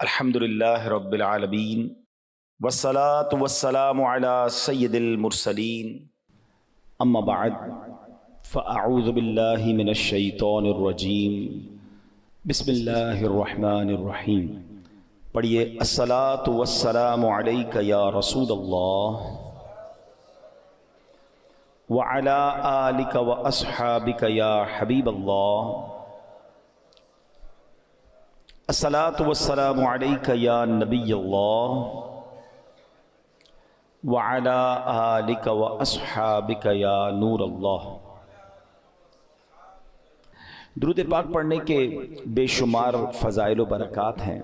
الحمدللہ رب العالمین والصلاة والسلام علی سید المرسلین اما بعد فاعوذ باللہ من الشیطان الرجیم بسم اللہ الرحمن الرحیم۔ پڑھیے الصلاة والسلام علیک یا رسول اللہ وعلی آلک واصحابک یا حبیب اللہ۔ الصلاة والسلام علیک یا نبی اللہ وعلی آلک واصحابک یا نور اللہ۔ درود پاک پڑھنے کے بے شمار فضائل و برکات ہیں۔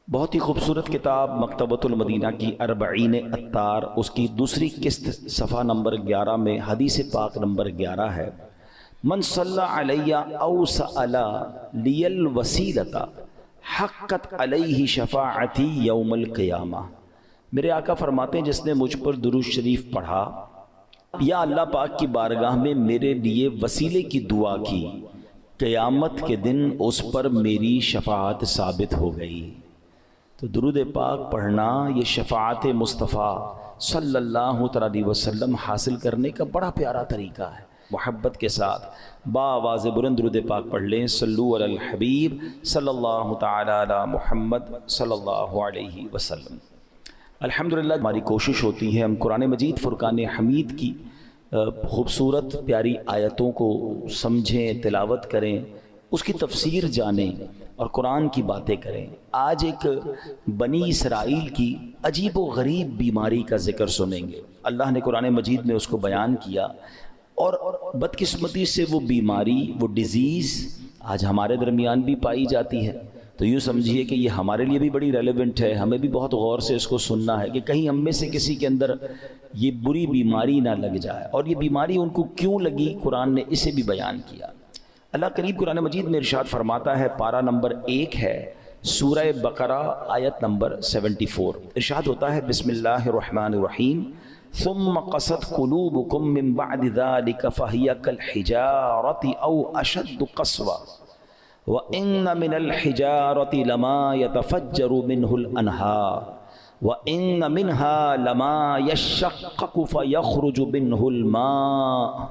بہت ہی خوبصورت کتاب مکتبۃ المدینہ کی اربعین عطار، اس کی دوسری قسط صفحہ نمبر 11 میں حدیث پاک نمبر 11 ہے، من صلی علی او سأل لی الوسیلۃ حقت علیہ شفاعتی یوم القیامہ۔ میرے آقا فرماتے ہیں جس نے مجھ پر درود شریف پڑھا یا اللہ پاک کی بارگاہ میں میرے لیے وسیلے کی دعا کی، قیامت کے دن اس پر میری شفاعت ثابت ہو گئی۔ تو درود پاک پڑھنا یہ شفاعت مصطفیٰ صلی اللہ علیہ وسلم حاصل کرنے کا بڑا پیارا طریقہ ہے۔ محبت کے ساتھ بآواز بلند درود پاک پڑھ لیں، صلو علی الحبیب صلی اللہ تعالی علی محمد صلی اللہ علیہ وسلم۔ الحمدللہ ہماری کوشش ہوتی ہے ہم قرآن مجید فرقان حمید کی خوبصورت پیاری آیتوں کو سمجھیں، تلاوت کریں، اس کی تفسیر جانیں اور قرآن کی باتیں کریں۔ آج ایک بنی اسرائیل کی عجیب و غریب بیماری کا ذکر سنیں گے۔ اللہ نے قرآن مجید میں اس کو بیان کیا، اور بدقسمتی سے وہ بیماری، وہ ڈیزیز آج ہمارے درمیان بھی پائی جاتی ہے۔ تو یوں سمجھیے کہ یہ ہمارے لیے بھی بڑی ریلیونٹ ہے، ہمیں بھی بہت غور سے اس کو سننا ہے کہ کہیں ہم میں سے کسی کے اندر یہ بری بیماری نہ لگ جائے، اور یہ بیماری ان کو کیوں لگی قرآن نے اسے بھی بیان کیا۔ اللہ قریب قرآن مجید میں ارشاد فرماتا ہے، پارہ نمبر 1 ہے، سورہ بقرہ آیت نمبر 74۔ ارشاد ہوتا ہے، بسم اللہ الرحمن الرحیم، ثم قست قلوبكم من بعد ذلك فهي كالحجارة أو أشد قسوة وإن من الحجارة لما يتفجر منه الأنهار وإن منها لما يشقق فيخرج منه الماء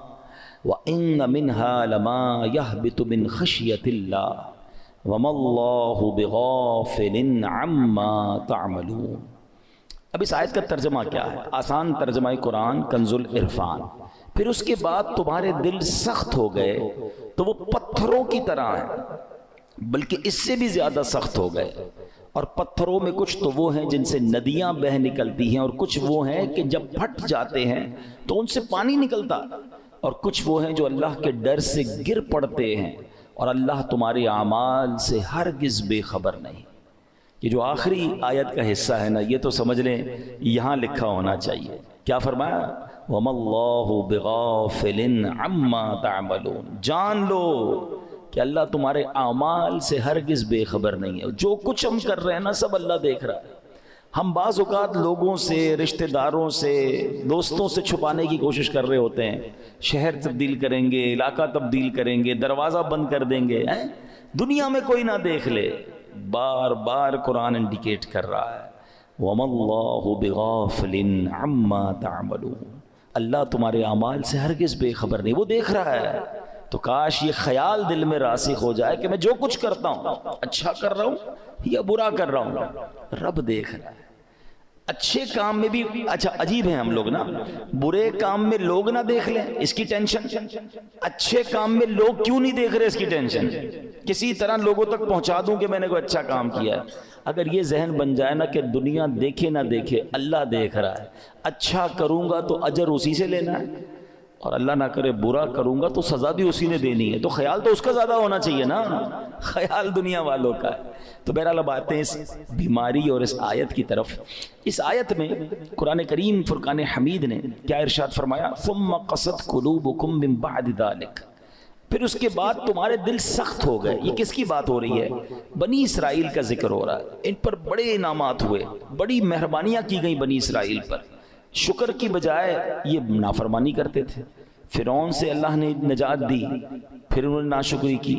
وإن منها لما يهبط من خشية الله وما الله بغافل عما تعملون۔ اب اس آیت کا ترجمہ کیا ہے؟ آسان ترجمہ قرآن کنز العرفان۔ پھر اس کے بعد تمہارے دل سخت ہو گئے تو وہ پتھروں کی طرح ہیں، بلکہ اس سے بھی زیادہ سخت ہو گئے۔ اور پتھروں میں کچھ تو وہ ہیں جن سے ندیاں بہہ نکلتی ہیں، اور کچھ وہ ہیں کہ جب پھٹ جاتے ہیں تو ان سے پانی نکلتا، اور کچھ وہ ہیں جو اللہ کے ڈر سے گر پڑتے ہیں، اور اللہ تمہارے اعمال سے ہرگز بے خبر نہیں۔ یہ جو آخری آیت کا حصہ ہے نا، یہ تو سمجھ لیں یہاں لکھا ہونا چاہیے۔ کیا فرمایا؟ وَمَا اللَّهُ بِغَافِلٍ عَمَّا تَعْمَلُونَ۔ جان لو کہ اللہ تمہارے اعمال سے ہرگز بے خبر نہیں ہے۔ جو کچھ ہم کر رہے ہیں نا، سب اللہ دیکھ رہا ہے۔ ہم بعض اوقات لوگوں سے، رشتہ داروں سے، دوستوں سے چھپانے کی کوشش کر رہے ہوتے ہیں، شہر تبدیل کریں گے، علاقہ تبدیل کریں گے، دروازہ بند کر دیں گے، دنیا میں کوئی نہ دیکھ لے۔ بار بار قرآن انڈیکیٹ کر رہا ہے، وَمَا اللَّهُ بِغَافِلٍ عَمَّا تَعْمَلُونَ۔ اللہ تمہارے اعمال سے ہرگز بے خبر نہیں، وہ دیکھ رہا ہے۔ تو کاش یہ خیال دل میں راسخ ہو جائے کہ میں جو کچھ کرتا ہوں، اچھا کر رہا ہوں یا برا کر رہا ہوں، رب دیکھ رہا ہے۔ اچھے کام میں بھی، اچھا عجیب ہیں ہم لوگ نا، برے کام میں لوگ نہ دیکھ لیں اس کی ٹینشن، اچھے کام میں لوگ کیوں نہیں دیکھ رہے اس کی ٹینشن، کسی طرح لوگوں تک پہنچا دوں کہ میں نے کوئی اچھا کام کیا ہے۔ اگر یہ ذہن بن جائے نا کہ دنیا دیکھے نہ دیکھے، اللہ دیکھ رہا ہے، اچھا کروں گا تو اجر اسی سے لینا ہے، اور اللہ نہ کرے برا کروں گا تو سزا بھی اسی نے دینی ہے، تو خیال تو اس کا زیادہ ہونا چاہیے نا، خیال دنیا والوں کا ہے۔ تو بہرحال اب آتے ہیں اس بیماری اور اس آیت کی طرف۔ اس آیت میں قرآن کریم فرقان حمید نے کیا ارشاد فرمایا؟ ثم قست قلوبکم من بعد ذلک، پھر اس کے بعد تمہارے دل سخت ہو گئے۔ یہ کس کی بات ہو رہی ہے؟ بنی اسرائیل کا ذکر ہو رہا ہے۔ ان پر بڑے انعامات ہوئے، بڑی مہربانیاں کی گئیں بنی اسرائیل پر، شکر کی بجائے یہ نافرمانی کرتے تھے۔ فرعون سے اللہ نے نجات دی، پھر انہوں نے ناشکری کی،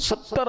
70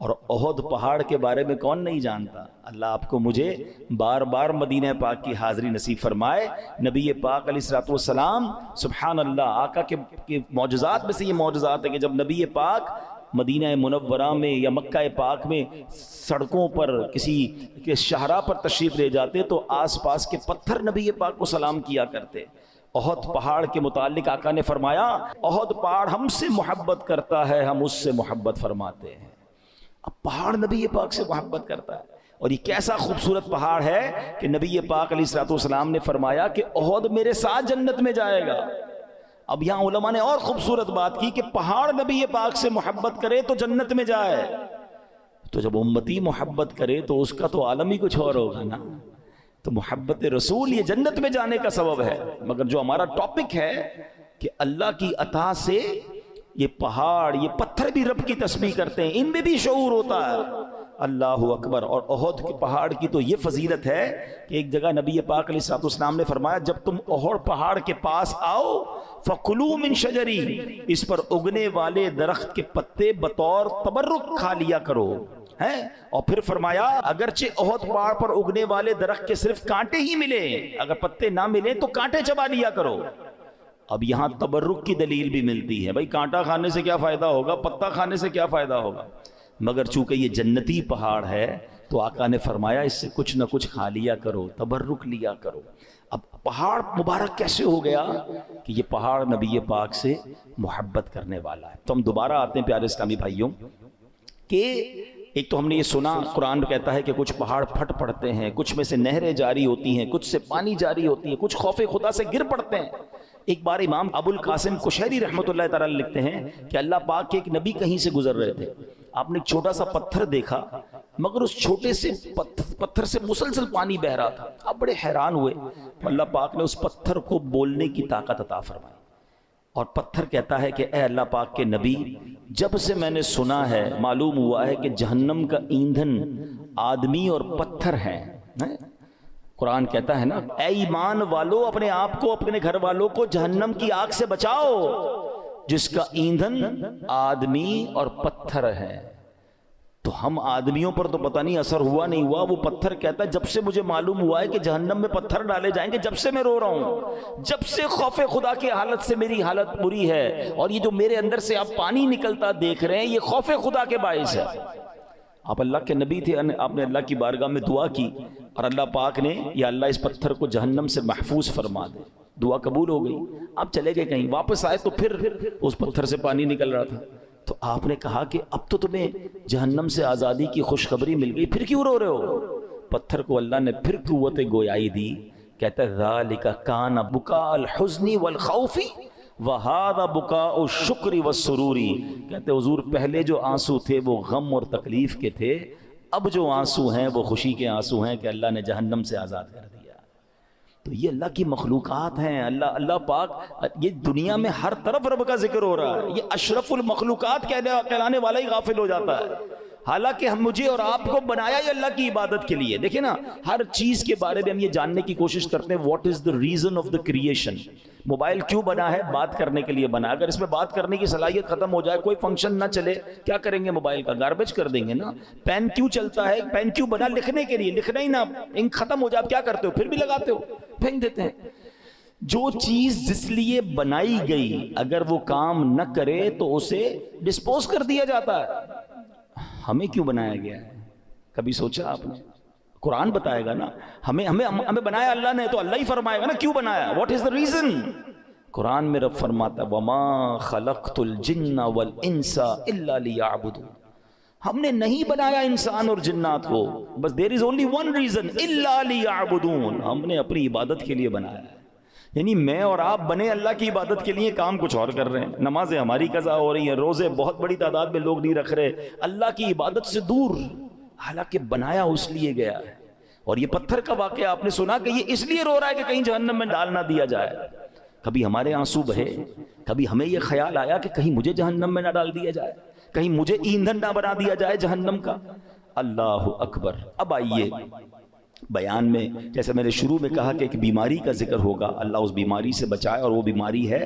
اور احد پہاڑ کے بارے میں کون نہیں جانتا؟ اللہ آپ کو مجھے بار بار مدینہ پاک کی حاضری نصیب فرمائے۔ نبی پاک علیہ الصلوۃ والسلام، سبحان اللہ، آقا کے معجزات میں سے یہ معجزات ہے کہ جب نبی پاک مدینہ منورہ میں یا مکہ پاک میں سڑکوں پر کسی کے شاہراہ پر تشریف لے جاتے تو آس پاس کے پتھر نبی پاک کو سلام کیا کرتے۔ احد پہاڑ کے متعلق آقا نے فرمایا احد پہاڑ ہم سے محبت کرتا ہے، ہم اس سے محبت فرماتے ہیں۔ اب پہاڑ نبی پاک سے محبت کرتا ہے، اور یہ کیسا خوبصورت پہاڑ ہے کہ نبی پاک علیہ الصلوۃ والسلام نے فرمایا کہ احد میرے ساتھ جنت میں جائے گا۔ اب یہاں علماء نے اور خوبصورت بات کی کہ پہاڑ نبی پاک سے محبت کرے تو جنت میں جائے، تو جب امتی محبت کرے تو اس کا تو عالم ہی کچھ اور ہوگا نا۔ تو محبت رسول یہ جنت میں جانے کا سبب ہے۔ مگر جو ہمارا ٹاپک ہے کہ اللہ کی عطا سے یہ پہاڑ، یہ پتھر بھی رب کی تسبیح کرتے ہیں، ان میں بھی شعور ہوتا ہے۔ اللہ اکبر۔ اور احد کے پہاڑ کی تو یہ فضیلت ہے کہ ایک جگہ نبی پاک علیہ الصلوۃ والسلام نے فرمایا جب تم احد پہاڑ کے پاس آؤ فَكُلُوا مِن شَجَرِهِ، اس پر اگنے والے درخت کے پتے بطور تبرک کھا لیا کرو ہے۔ اور پھر فرمایا اگرچہ احد پہاڑ پر اگنے والے درخت کے صرف کانٹے ہی ملے، اگر پتے نہ ملے تو کانٹے چبا لیا کرو۔ اب یہاں تبرک کی دلیل بھی ملتی ہے، بھائی کانٹا کھانے سے کیا فائدہ ہوگا، پتا کھانے سے کیا فائدہ ہوگا، مگر چونکہ یہ جنتی پہاڑ ہے تو آقا نے فرمایا اس سے کچھ نہ کچھ کھا لیا کرو، تبرک لیا کرو۔ اب پہاڑ مبارک کیسے ہو گیا کہ یہ پہاڑ نبی پاک سے محبت کرنے والا ہے۔ تو ہم دوبارہ آتے ہیں پیارے اسلامی بھائیوں کہ ایک تو ہم نے یہ سنا قرآن کہتا ہے کہ کچھ پہاڑ پھٹ پڑتے ہیں، کچھ میں سے نہریں جاری ہوتی ہیں، کچھ سے پانی جاری ہوتی ہے، کچھ خوف خدا سے گر پڑتے ہیں۔ ایک بار امام ابو القاسم کشیری رحمۃ اللہ تعالی لکھتے ہیں کہ اللہ پاک کے ایک نبی کہیں سے گزر رہے تھے، آپ نے ایک چھوٹا سا پتھر دیکھا مگر اس چھوٹے سے پتھر سے مسلسل پانی بہ رہا تھا، آپ بڑے حیران ہوئے۔ اللہ پاک نے اس پتھر کو بولنے کی طاقت عطا فرمائی، اور پتھر کہتا ہے کہ اے اللہ پاک کے نبی، جب سے میں نے سنا ہے معلوم ہوا ہے کہ جہنم کا ایندھن آدمی اور پتھر ہیں۔ قرآن کہتا ہے نا اے ایمان والو اپنے آپ کو اپنے گھر والوں کو جہنم کی آگ سے بچاؤ جس کا ایندھن آدمی اور پتھر ہے۔ تو ہم آدمیوں پر تو پتہ نہیں اثر ہوا نہیں ہوا، وہ پتھر کہتا ہے جب سے مجھے معلوم ہوا ہے کہ جہنم میں پتھر ڈالے جائیں گے جب سے میں رو رہا ہوں، جب سے خوف خدا کی حالت سے میری حالت بری ہے، اور یہ جو میرے اندر سے آپ پانی نکلتا دیکھ رہے ہیں یہ خوف خدا کے باعث ہے۔ آپ اللہ کے نبی تھے، آپ نے اللہ کی بارگاہ میں دعا کی اور اللہ پاک نے یا اللہ اس پتھر کو جہنم سے محفوظ فرما دے، دعا قبول ہو گئی۔ آپ چلے گئے کہیں، واپس آئے تو پھر اس پتھر سے پانی نکل رہا تھا، تو آپ نے کہا کہ اب تو تمہیں جہنم سے آزادی کی خوشخبری مل گئی، پھر کیوں رو رہے ہو؟ پتھر کو اللہ نے پھر قوت گویائی دی، کہتا ہے ذالک کان بکاء الحزن والخوف وہذا بکاء الشکر والسرور، کہتے حضور پہلے جو آنسو تھے وہ غم اور تکلیف کے تھے، اب جو آنسو ہیں وہ خوشی کے آنسو ہیں کہ اللہ نے جہنم سے آزاد کر دیا۔ تو یہ اللہ کی مخلوقات ہیں، اللہ پاک، یہ دنیا میں ہر طرف رب کا ذکر ہو رہا ہے، یہ اشرف المخلوقات کہلانے والا ہی غافل ہو جاتا ہے، حالانکہ ہم مجھے اور آپ کو بنایا ہی اللہ کی عبادت کے لیے۔ دیکھیں نا ہر چیز کے بارے میں ہم یہ جاننے کی کوشش کرتے ہیں what is the reason of the creation. Mobile کیوں بنا ہے؟ بات کرنے کے لیے بنا، اگر اس میں بات کرنے کی صلاحیت ختم ہو جائے، کوئی فنکشن نہ چلے، کیا کریں گے؟ موبائل کا گاربیج کر دیں گے نا۔ پین کیوں چلتا ہے؟ پین کیوں بنا؟ لکھنے کے لیے، لکھنا ہی نہ انک ختم ہو جائے، آپ کیا کرتے ہو؟ پھر بھی لگاتے ہو، پھینک دیتے ہیں۔ جو چیز جس لیے بنائی گئی اگر وہ کام نہ کرے تو اسے ڈسپوز کر دیا جاتا ہے۔ ہمیں کیوں بنایا گیا ہے؟ کبھی سوچا آپ نے؟ قرآن بتائے گا نا، ہمیں بنایا اللہ نے، تو اللہ ہی فرمائے گا نا کیوں بنایا، واٹ از دا ریزن۔ قرآن میں رب فرماتا ہے وَمَا خَلَقْتُ الْجِنَّ وَالْإِنسَ إِلَّا لِيَعْبُدُونَ، ہم نے نہیں بنایا انسان اور جنات کو، بس there is only one reason إِلَّا لِيَعْبُدُونَ، ہم نے اپنی عبادت کے لیے بنایا ہے۔ یعنی میں اور آپ بنے اللہ کی عبادت کے لیے، کام کچھ اور کر رہے ہیں۔ نمازیں ہماری قضا ہو رہی ہیں، روزے بہت بڑی تعداد میں لوگ نہیں رکھ رہے، اللہ کی عبادت سے دور، حالانکہ بنایا اس لیے گیا ہے۔ اور یہ پتھر کا واقعہ آپ نے سنا کہ یہ اس لیے رو رہا ہے کہ کہیں جہنم میں ڈال نہ دیا جائے۔ کبھی ہمارے آنسو بہے، کبھی ہمیں یہ خیال آیا کہ کہیں مجھے جہنم میں نہ ڈال دیا جائے، کہیں مجھے ایندھن نہ بنا دیا جائے جہنم کا۔ اللہ اکبر۔ اب آئیے بیان میں جیسے میں نے شروع میں کہا کہ ایک بیماری کا ذکر ہوگا، اللہ اس بیماری سے بچائے، اور وہ بیماری ہے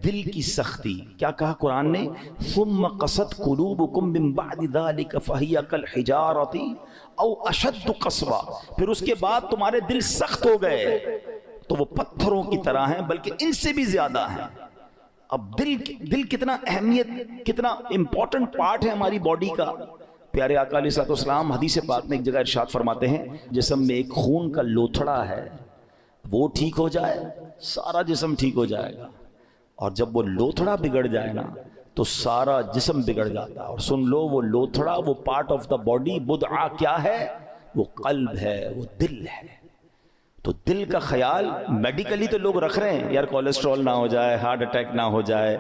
دل کی سختی۔ کیا کہا قرآن نے؟ ثم قست قلوبکم من بعد ذلک فہی کالحجارۃ او اشد قسوا، پھر اس کے بعد تمہارے دل سخت ہو گئے تو وہ پتھروں کی طرح ہیں، بلکہ ان سے بھی زیادہ ہیں۔ اب دل کتنا اہمیت، کتنا امپورٹنٹ پارٹ ہے ہماری باڈی کا۔ پیارے آقا علیہ الصلوۃ والسلام حدیث پاک میں ایک جگہ ارشاد فرماتے ہیں جسم میں ایک خون کا لوتھڑا ہے، وہ ٹھیک ہو جائے سارا جسم ٹھیک ہو جائے گا، اور جب وہ لوتھڑا بگڑ جائے نا تو سارا جسم بگڑ جاتا ہے۔ اور سن لو، وہ لوتھڑا، وہ پارٹ آف دا باڈی بدعہ کیا ہے؟ وہ قلب ہے، وہ دل ہے۔ تو دل کا خیال میڈیکلی تو لوگ رکھ رہے ہیں، یار کولیسٹرول نہ ہو جائے، ہارٹ اٹیک نہ ہو جائے،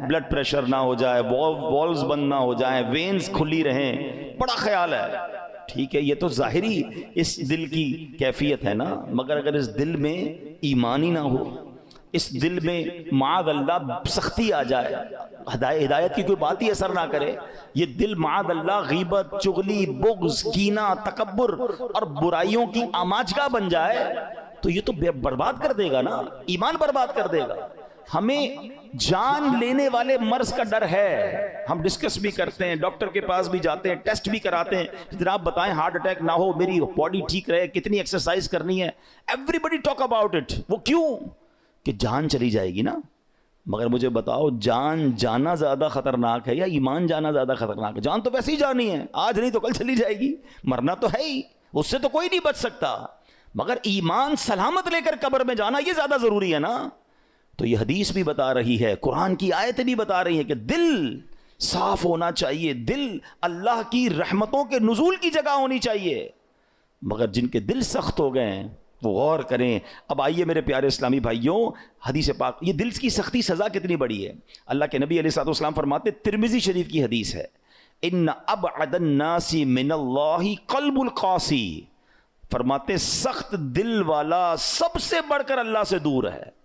بلڈ پریشر نہ ہو جائے، والوز بند نہ ہو جائیں، وینز کھلی رہیں، بڑا خیال ہے۔ ٹھیک ہے، یہ تو ظاہری اس دل کی کیفیت ہے نا، مگر اگر اس دل میں ایمان ہی نہ ہو، اس دل میں معاذ اللہ سختی آ جائے، ہدایت کی کوئی بات ہی اثر نہ کرے، یہ دل معاذ اللہ غیبت، چغلی، بغض، کینہ، تکبر اور برائیوں کی آماجگاہ بن جائے تو یہ تو برباد کر دے گا نا، ایمان برباد کر دے گا۔ ہمیں جان لینے والے مرض کا ڈر ہے، ہم ڈسکس بھی کرتے ہیں، ڈاکٹر کے پاس بھی جاتے ہیں، ٹیسٹ بھی کراتے ہیں، جناب بتائیں ہارٹ اٹیک نہ ہو، میری باڈی ٹھیک رہے، کتنی ایکسرسائز کرنی ہے، everybody talk about it. وہ کیوں؟ کہ جان چلی جائے گی نا۔ مگر مجھے بتاؤ، جان جانا زیادہ خطرناک ہے یا ایمان جانا زیادہ خطرناک ہے؟ جان تو ویسے ہی جانی ہے، آج نہیں تو کل چلی جائے گی، مرنا تو ہے ہی، اس سے تو کوئی نہیں بچ سکتا، مگر ایمان سلامت لے کر قبر میں جانا یہ زیادہ ضروری ہے نا۔ تو یہ حدیث بھی بتا رہی ہے، قرآن کی آیتیں بھی بتا رہی ہیں کہ دل صاف ہونا چاہیے، دل اللہ کی رحمتوں کے نزول کی جگہ ہونی چاہیے، مگر جن کے دل سخت ہو گئے ہیں وہ غور کریں۔ اب آئیے میرے پیارے اسلامی بھائیوں، حدیث پاک، یہ دل کی سختی سزا کتنی بڑی ہے۔ اللہ کے نبی علیہ الصلوۃ والسلام فرماتے، ترمذی شریف کی حدیث ہے، ان ابعد الناس من اللہ قلب القاسی، فرماتے سخت دل والا سب سے بڑھ کر اللہ سے دور ہے۔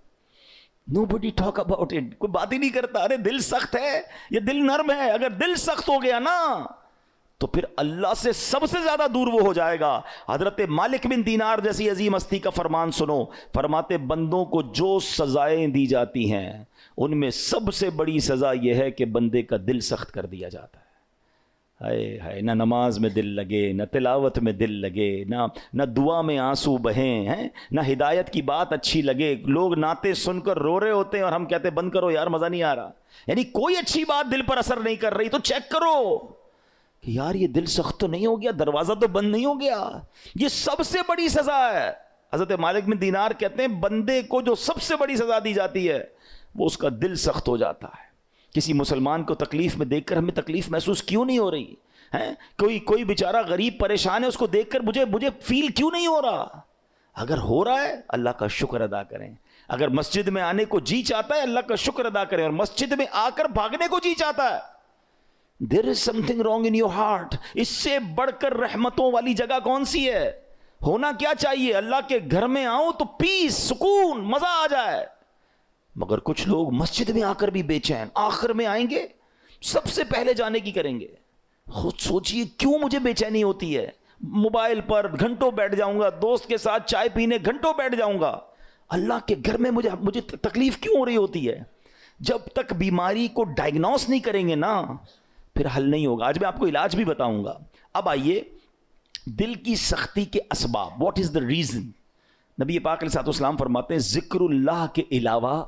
Nobody talk about it، کوئی بات ہی نہیں کرتا، ارے دل سخت ہے، یہ دل نرم ہے۔ اگر دل سخت ہو گیا نا تو پھر اللہ سے سب سے زیادہ دور وہ ہو جائے گا۔ حضرت مالک بن دینار جیسی عظیم ہستی کا فرمان سنو، فرماتے بندوں کو جو سزائیں دی جاتی ہیں ان میں سب سے بڑی سزا یہ ہے کہ بندے کا دل سخت کر دیا جاتا ہے۔ ہائے ہائے، نہ نماز میں دل لگے، نہ تلاوت میں دل لگے، نہ دعا میں آنسو بہیں ہیں، نہ ہدایت کی بات اچھی لگے، لوگ نعتیں سن کر رو رہے ہوتے ہیں اور ہم کہتے ہیں بند کرو یار، مزہ نہیں آ رہا، یعنی کوئی اچھی بات دل پر اثر نہیں کر رہی، تو چیک کرو کہ یار یہ دل سخت تو نہیں ہو گیا، دروازہ تو بند نہیں ہو گیا۔ یہ سب سے بڑی سزا ہے۔ حضرت مالک بن دینار کہتے ہیں بندے کو جو سب سے بڑی سزا دی جاتی ہے وہ اس کا دل سخت ہو جاتا ہے۔ کسی مسلمان کو تکلیف میں دیکھ کر ہمیں تکلیف محسوس کیوں نہیں ہو رہی ہے؟ کوئی بیچارہ غریب پریشان ہے، اس کو دیکھ کر مجھے فیل کیوں نہیں ہو رہا؟ اگر ہو رہا ہے اللہ کا شکر ادا کریں۔ اگر مسجد میں آنے کو جی چاہتا ہے اللہ کا شکر ادا کریں، اور مسجد میں آ کر بھاگنے کو جی چاہتا ہے، there is something wrong in your heart۔ اس سے بڑھ کر رحمتوں والی جگہ کون سی ہے؟ ہونا کیا چاہیے؟ اللہ کے گھر میں آؤں تو پیس، سکون، مزہ آ جائے، مگر کچھ لوگ مسجد میں آ کر بھی بے چین، آخر میں آئیں گے سب سے پہلے جانے کی کریں گے۔ خود سوچئے کیوں مجھے بے چینی ہوتی ہے؟ موبائل پر گھنٹوں بیٹھ جاؤں گا، دوست کے ساتھ چائے پینے گھنٹوں بیٹھ جاؤں گا، اللہ کے گھر میں مجھے تکلیف کیوں ہو رہی ہوتی ہے؟ جب تک بیماری کو ڈائگنوس نہیں کریں گے نا پھر حل نہیں ہوگا۔ آج میں آپ کو علاج بھی بتاؤں گا۔ اب آئیے دل کی سختی کے اسباب، واٹ از دا ریزن؟ نبی پاک علیہ الصلوۃ والسلام فرماتے ہیں ذکر اللہ کے علاوہ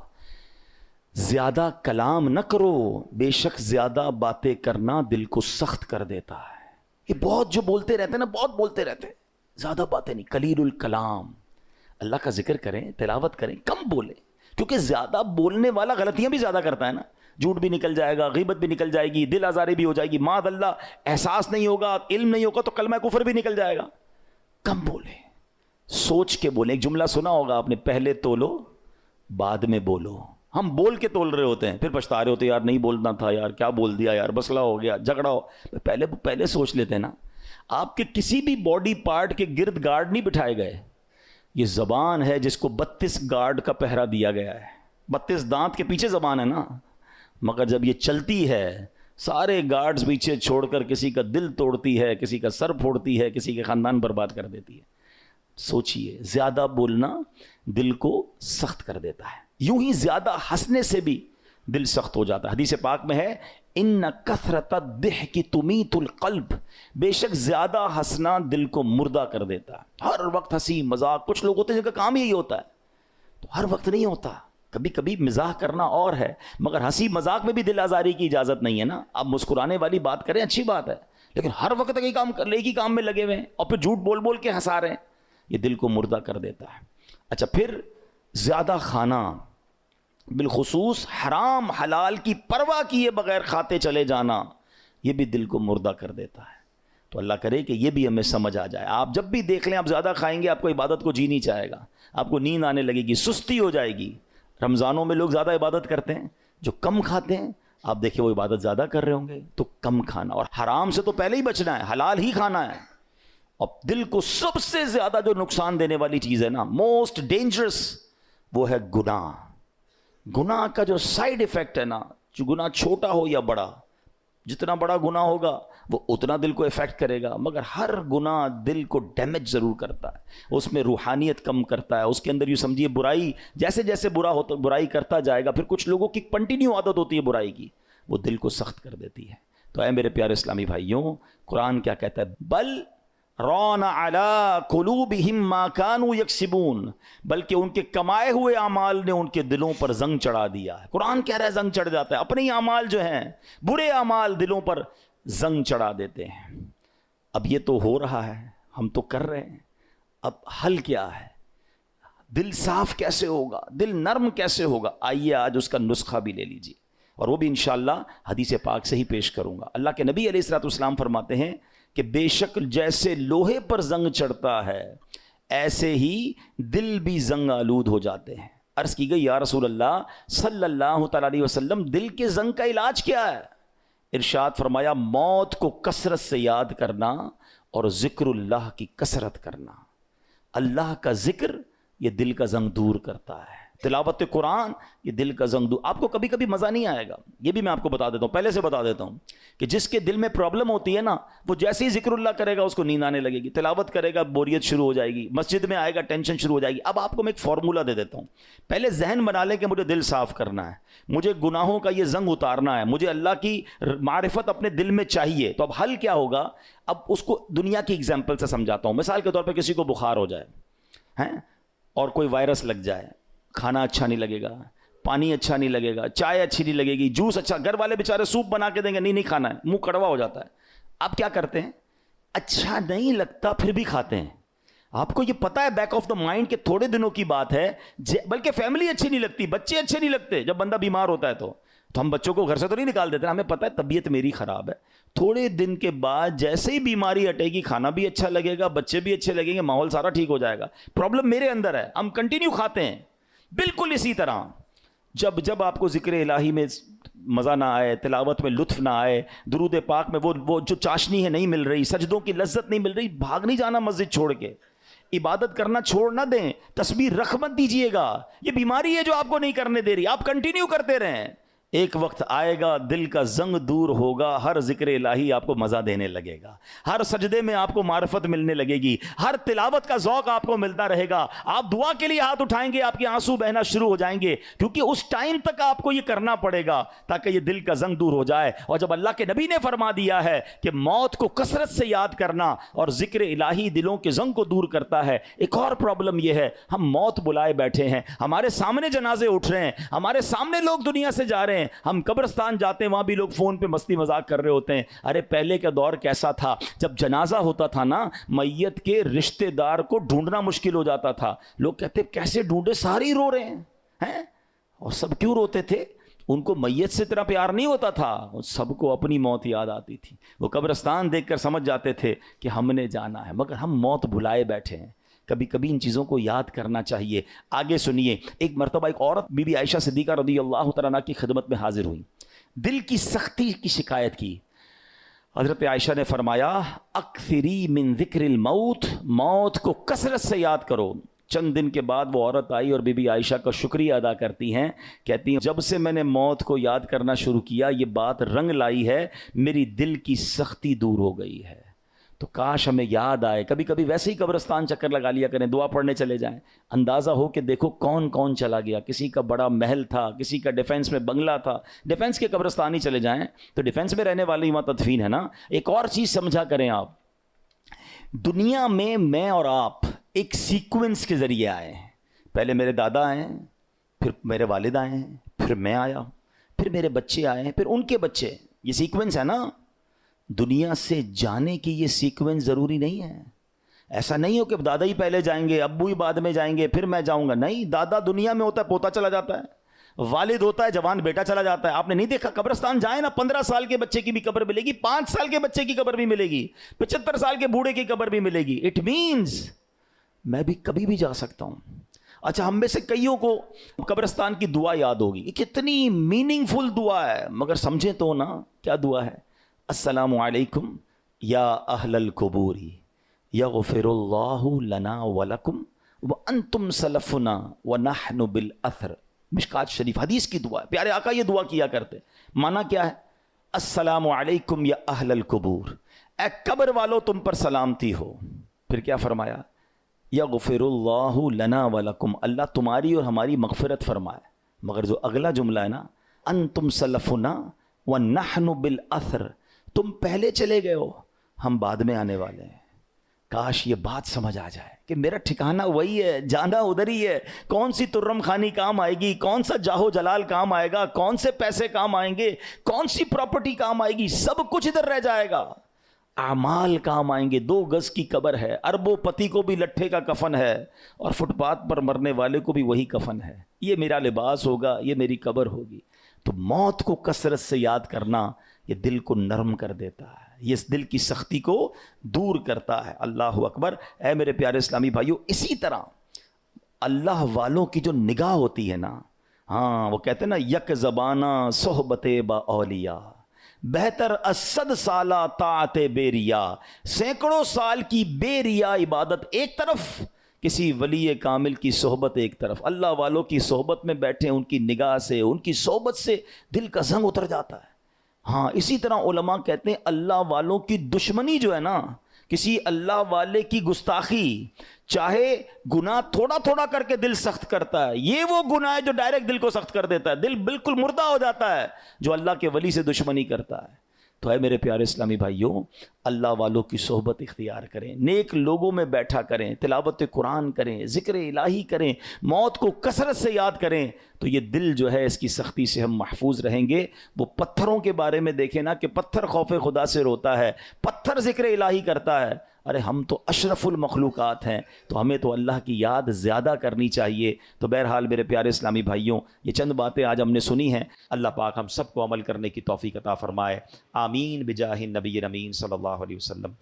زیادہ کلام نہ کرو، بے شک زیادہ باتیں کرنا دل کو سخت کر دیتا ہے۔ یہ بہت جو بولتے رہتے ہیں نا، بہت بولتے رہتے ہیں، زیادہ باتیں نہیں، قلیل الکلام، اللہ کا ذکر کریں، تلاوت کریں، کم بولیں، کیونکہ زیادہ بولنے والا غلطیاں بھی زیادہ کرتا ہے نا، جھوٹ بھی نکل جائے گا، غیبت بھی نکل جائے گی، دل آزاری بھی ہو جائے گی، معاذ اللہ احساس نہیں ہوگا، علم نہیں ہوگا تو کلمہ کفر بھی نکل جائے گا۔ کم بولیں، سوچ کے بولیں۔ ایک جملہ سنا ہوگا آپ نے، پہلے تولو بعد میں بولو۔ ہم بول کے تول رہے ہوتے ہیں، پھر پچھتا رہے ہوتے ہیں، یار نہیں بولنا تھا، یار کیا بول دیا، یار مسئلہ ہو گیا، جھگڑا ہو۔ پہلے سوچ لیتے ہیں نا۔ آپ کے کسی بھی باڈی پارٹ کے گرد گارڈ نہیں بٹھائے گئے، یہ زبان ہے جس کو 32 گارڈ کا پہرا دیا گیا ہے، 32 دانت کے پیچھے زبان ہے نا، مگر جب یہ چلتی ہے سارے گارڈز پیچھے چھوڑ کر کسی کا دل توڑتی ہے، کسی کا سر پھوڑتی ہے، کسی کے خاندان برباد کر دیتی ہے۔ سوچئے زیادہ بولنا دل کو سخت کر دیتا ہے، یوں ہی زیادہ ہنسنے سے بھی دل سخت ہو جاتا ہے۔ حدیث پاک میں ہے ان کثرت الضحک تمیت القلب، بے شک زیادہ ہنسنا دل کو مردہ کر دیتا ہے۔ ہر وقت ہنسی مذاق، کچھ لوگ ہوتے ہیں جن کا کام یہی ہوتا ہے، تو ہر وقت نہیں ہوتا، کبھی کبھی مزاح کرنا اور ہے، مگر ہنسی مذاق میں بھی دل آزاری کی اجازت نہیں ہے نا۔ آپ مسکرانے والی بات کریں اچھی بات ہے، لیکن ہر وقت ایک ہی کام میں لگے ہوئے ہیں اور پھر جھوٹ بول بول کے ہنسا رہے ہیں، یہ دل کو مردہ کر دیتا ہے۔ اچھا، پھر زیادہ کھانا، بالخصوص حرام حلال کی پرواہ کیے بغیر کھاتے چلے جانا، یہ بھی دل کو مردہ کر دیتا ہے۔ تو اللہ کرے کہ یہ بھی ہمیں سمجھ آ جائے۔ آپ جب بھی دیکھ لیں آپ زیادہ کھائیں گے، آپ کو عبادت کو جی نہیں چاہے گا، آپ کو نیند آنے لگے گی، سستی ہو جائے گی۔ رمضانوں میں لوگ زیادہ عبادت کرتے ہیں، جو کم کھاتے ہیں آپ دیکھیں وہ عبادت زیادہ کر رہے ہوں گے۔ تو کم کھانا، اور حرام سے تو پہلے ہی بچنا ہے، حلال ہی کھانا ہے۔ اور دل کو سب سے زیادہ جو نقصان دینے والی چیز ہے نا، موسٹ ڈینجرس، وہ ہے گناہ۔ گناہ کا جو سائیڈ ایفیکٹ ہے نا، جو گناہ چھوٹا ہو یا بڑا، جتنا بڑا گناہ ہوگا وہ اتنا دل کو افیکٹ کرے گا، مگر ہر گناہ دل کو ڈیمیج ضرور کرتا ہے، اس میں روحانیت کم کرتا ہے، اس کے اندر یوں سمجھیے برائی جیسے جیسے برائی کرتا جائے گا، پھر کچھ لوگوں کی کنٹینیو عادت ہوتی ہے برائی کی، وہ دل کو سخت کر دیتی ہے۔ تو اے میرے پیارے اسلامی بھائیوں، قرآن کیا کہتا ہے؟ بل ران علی قلوبہم ما کانوا یکسبون، بلکہ ان کے کمائے ہوئے اعمال نے ان کے دلوں پر زنگ چڑھا دیا ہے۔ قرآن کہہ رہا ہے زنگ چڑھ جاتا ہے، اپنے ہی اعمال جو ہیں برے اعمال دلوں پر زنگ چڑھا دیتے ہیں۔ اب یہ تو ہو رہا ہے، ہم تو کر رہے ہیں، اب حل کیا ہے؟ دل صاف کیسے ہوگا، دل نرم کیسے ہوگا؟ آئیے آج اس کا نسخہ بھی لے لیجیے، اور وہ بھی انشاءاللہ حدیث پاک سے ہی پیش کروں گا۔ اللہ کے نبی علیہ الصلوۃ والسلام فرماتے ہیں کہ بے شک جیسے لوہے پر زنگ چڑھتا ہے، ایسے ہی دل بھی زنگ آلود ہو جاتے ہیں۔ عرض کی گئی یا رسول اللہ صلی اللہ تعالی علیہ وسلم، دل کے زنگ کا علاج کیا ہے؟ ارشاد فرمایا موت کو کثرت سے یاد کرنا اور ذکر اللہ کی کثرت کرنا۔ اللہ کا ذکر یہ دل کا زنگ دور کرتا ہے، تلاوت قرآن یہ دل کا زنگ دور۔ آپ کو کبھی کبھی مزہ نہیں آئے گا، یہ بھی میں آپ کو بتا دیتا ہوں، پہلے سے بتا دیتا ہوں کہ جس کے دل میں پرابلم ہوتی ہے نا، وہ جیسے ہی ذکر اللہ کرے گا اس کو نیند آنے لگے گی، تلاوت کرے گا بوریت شروع ہو جائے گی، مسجد میں آئے گا ٹینشن شروع ہو جائے گی۔ اب آپ کو میں ایک فارمولہ دے دیتا ہوں، پہلے ذہن بنا لیں کہ مجھے دل صاف کرنا ہے، مجھے گناہوں کا یہ زنگ اتارنا ہے، مجھے اللہ کی معرفت اپنے دل میں چاہیے۔ تو اب حل کیا ہوگا؟ اب اس کو دنیا کی اگزامپل سے سمجھاتا ہوں۔ مثال کے طور پہ کسی کو بخار ہو جائے ہیں اور کوئی وائرس لگ جائے، کھانا اچھا نہیں لگے گا، پانی اچھا نہیں لگے گا، چائے اچھی نہیں لگے گی، جوس اچھا، گھر والے بیچارے سوپ بنا کے دیں گے، نہیں کھانا ہے، منہ کڑوا ہو جاتا ہے۔ آپ کیا کرتے ہیں؟ اچھا نہیں لگتا پھر بھی کھاتے ہیں۔ آپ کو یہ پتا ہے بیک آف دا مائنڈ کہ تھوڑے دنوں کی بات ہے، بلکہ فیملی اچھی نہیں لگتی، بچے اچھے نہیں لگتے، جب بندہ بیمار ہوتا ہے تو ہم بچوں کو گھر سے تو نہیں نکال دیتے، ہمیں پتا ہے طبیعت میری خراب ہے۔ تھوڑے دن کے بعد جیسے ہی بیماری ہٹے گی، کھانا بھی اچھا لگے گا، بچے بھی اچھے لگیں گے، ماحول سارا ٹھیک ہو جائے گا۔ پرابلم میرے اندر ہے، ہم کنٹینیو کھاتے ہیں۔ بالکل اسی طرح جب آپ کو ذکر الہی میں مزہ نہ آئے، تلاوت میں لطف نہ آئے، درود پاک میں وہ جو چاشنی ہے نہیں مل رہی، سجدوں کی لذت نہیں مل رہی، بھاگ نہیں جانا مسجد چھوڑ کے، عبادت کرنا چھوڑ نہ دیں، تسبیح رکھ مت دیجیے گا۔ یہ بیماری ہے جو آپ کو نہیں کرنے دے رہی، آپ کنٹینیو کرتے رہیں، ایک وقت آئے گا دل کا زنگ دور ہوگا، ہر ذکر الہی آپ کو مزہ دینے لگے گا، ہر سجدے میں آپ کو معرفت ملنے لگے گی، ہر تلاوت کا ذوق آپ کو ملتا رہے گا، آپ دعا کے لیے ہاتھ اٹھائیں گے، آپ کے آنسو بہنا شروع ہو جائیں گے، کیونکہ اس ٹائم تک آپ کو یہ کرنا پڑے گا تاکہ یہ دل کا زنگ دور ہو جائے۔ اور جب اللہ کے نبی نے فرما دیا ہے کہ موت کو کثرت سے یاد کرنا اور ذکر الہی دلوں کے زنگ کو دور کرتا ہے، ایک اور پرابلم یہ ہے، ہم موت بلائے بیٹھے ہیں، ہمارے سامنے جنازے اٹھ رہے ہیں، ہمارے سامنے لوگ دنیا سے جا رہے ہیں، ہم قبرستان جاتے ہیں، وہاں بھی لوگ فون پہ مستی مذاق کر رہے ہوتے ہیں۔ ارے پہلے کا دور کیسا تھا، جب جنازہ ہوتا تھا نا، میت کے رشتہ دار کو ڈھونڈنا مشکل ہو جاتا تھا، لوگ کہتے کیسے ڈھونڈے، سارے ہی رو رہے ہیں، اور سب کیوں روتے تھے؟ ان کو میت سے اتنا پیار نہیں ہوتا تھا، سب کو اپنی موت یاد آتی تھی، وہ قبرستان دیکھ کر سمجھ جاتے تھے کہ ہم نے جانا ہے، مگر ہم موت بلائے بیٹھے ہیں۔ کبھی کبھی ان چیزوں کو یاد کرنا چاہیے۔ آگے سنیے، ایک مرتبہ ایک عورت بی بی عائشہ صدیقہ رضی اللہ تعالیٰ عنہا کی خدمت میں حاضر ہوئی، دل کی سختی کی شکایت کی۔ حضرت عائشہ نے فرمایا اکثری من ذکر الموت، موت کو کثرت سے یاد کرو۔ چند دن کے بعد وہ عورت آئی اور بی بی عائشہ کا شکریہ ادا کرتی ہیں، کہتی ہیں جب سے میں نے موت کو یاد کرنا شروع کیا، یہ بات رنگ لائی ہے، میری دل کی سختی دور ہو گئی ہے۔ تو کاش ہمیں یاد آئے، کبھی کبھی ویسے ہی قبرستان چکر لگا لیا کریں، دعا پڑھنے چلے جائیں، اندازہ ہو کہ دیکھو کون کون چلا گیا، کسی کا بڑا محل تھا، کسی کا ڈیفینس میں بنگلہ تھا، ڈیفینس کے قبرستان ہی چلے جائیں تو ڈیفینس میں رہنے والے وہاں تدفین ہے نا۔ ایک اور چیز سمجھا کریں آپ، دنیا میں اور آپ ایک سیکوینس کے ذریعے آئے ہیں، پہلے میرے دادا آئے، پھر میرے والد آئے ہیں، پھر میں آیا، پھر میرے بچے آئے ہیں، پھر ان کے بچے، یہ سیکوینس ہے نا۔ دنیا سے جانے کی یہ سیکوینس ضروری نہیں ہے، ایسا نہیں ہو کہ دادا ہی پہلے جائیں گے، ابو ہی بعد میں جائیں گے، پھر میں جاؤں گا، نہیں، دادا دنیا میں ہوتا ہے پوتا چلا جاتا ہے، والد ہوتا ہے جوان بیٹا چلا جاتا ہے۔ آپ نے نہیں دیکھا قبرستان جائیں نا، 15 سال کے بچے کی بھی قبر ملے گی، 5 سال کے بچے کی قبر بھی ملے گی، 75 سال کے بوڑھے کی قبر بھی ملے گی۔ اٹ مینز میں بھی کبھی بھی جا سکتا ہوں۔ اچھا، ہم میں سے کئیوں کو قبرستان کی دعا یاد ہوگی، یہ کتنی میننگ فل دعا ہے، مگر سمجھیں تو نا کیا دعا ہے؟ السلام علیکم یا اہل القبور یغفر اللہ لنا ولکم وانتم سلفنا ونحن بالاثر۔ مشکات شریف حدیث کی دعا ہے، پیارے آقا یہ دعا کیا کرتے۔ معنی کیا ہے؟ السلام علیکم یا اہل القبور، اے قبر والو تم پر سلامتی ہو۔ پھر کیا فرمایا؟ یغفر اللہ لنا ولکم، اللہ تمہاری اور ہماری مغفرت فرمائے۔ مگر جو اگلا جملہ ہے نا، انتم سلفنا ونحن بالاثر، تم پہلے چلے گئے ہو، ہم بعد میں آنے والے ہیں۔ کاش یہ بات سمجھ آ جائے کہ میرا ٹھکانہ وہی ہے، جانا ادھر ہی ہے، کون سی ترم خانی کام آئے گی، کون سا جاہو جلال کام آئے گا، کون سے پیسے کام آئیں گے، کون سی پراپرٹی کام آئے گی، سب کچھ ادھر رہ جائے گا۔ اعمال کام آئیں گے، 2 گز کی قبر ہے، اربوں پتی کو بھی لٹھے کا کفن ہے، اور فٹ پاتھ پر مرنے والے کو بھی وہی کفن ہے۔ یہ میرا لباس ہوگا، یہ میری قبر ہوگی۔ تو موت کو کثرت سے یاد کرنا یہ دل کو نرم کر دیتا ہے، یہ اس دل کی سختی کو دور کرتا ہے۔ اللہ اکبر۔ اے میرے پیارے اسلامی بھائیو، اسی طرح اللہ والوں کی جو نگاہ ہوتی ہے نا، ہاں وہ کہتے ہیں نا، یک زبانہ صحبت با اولیاء بہتر از 100 سالہ طاعت بے ریا۔ سینکڑوں سال کی بے ریا عبادت ایک طرف، کسی ولی کامل کی صحبت ایک طرف۔ اللہ والوں کی صحبت میں بیٹھے، ان کی نگاہ سے، ان کی صحبت سے دل کا زنگ اتر جاتا ہے۔ ہاں اسی طرح علماء کہتے ہیں اللہ والوں کی دشمنی جو ہے نا، کسی اللہ والے کی گستاخی، چاہے گناہ تھوڑا تھوڑا کر کے دل سخت کرتا ہے، یہ وہ گناہ ہے جو ڈائریکٹ دل کو سخت کر دیتا ہے، دل بالکل مردہ ہو جاتا ہے جو اللہ کے ولی سے دشمنی کرتا ہے۔ تو اے میرے پیارے اسلامی بھائیوں، اللہ والوں کی صحبت اختیار کریں، نیک لوگوں میں بیٹھا کریں، تلاوت قرآن کریں، ذکر الہی کریں، موت کو کثرت سے یاد کریں، تو یہ دل جو ہے اس کی سختی سے ہم محفوظ رہیں گے۔ وہ پتھروں کے بارے میں دیکھیں نا کہ پتھر خوف خدا سے روتا ہے، پتھر ذکر الہی کرتا ہے۔ ارے ہم تو اشرف المخلوقات ہیں، تو ہمیں تو اللہ کی یاد زیادہ کرنی چاہیے۔ تو بہرحال میرے پیارے اسلامی بھائیوں، یہ چند باتیں آج ہم نے سنی ہیں، اللہ پاک ہم سب کو عمل کرنے کی توفیق عطا فرمائے، آمین بجاہ النبی امین صلی اللہ علیہ وسلم۔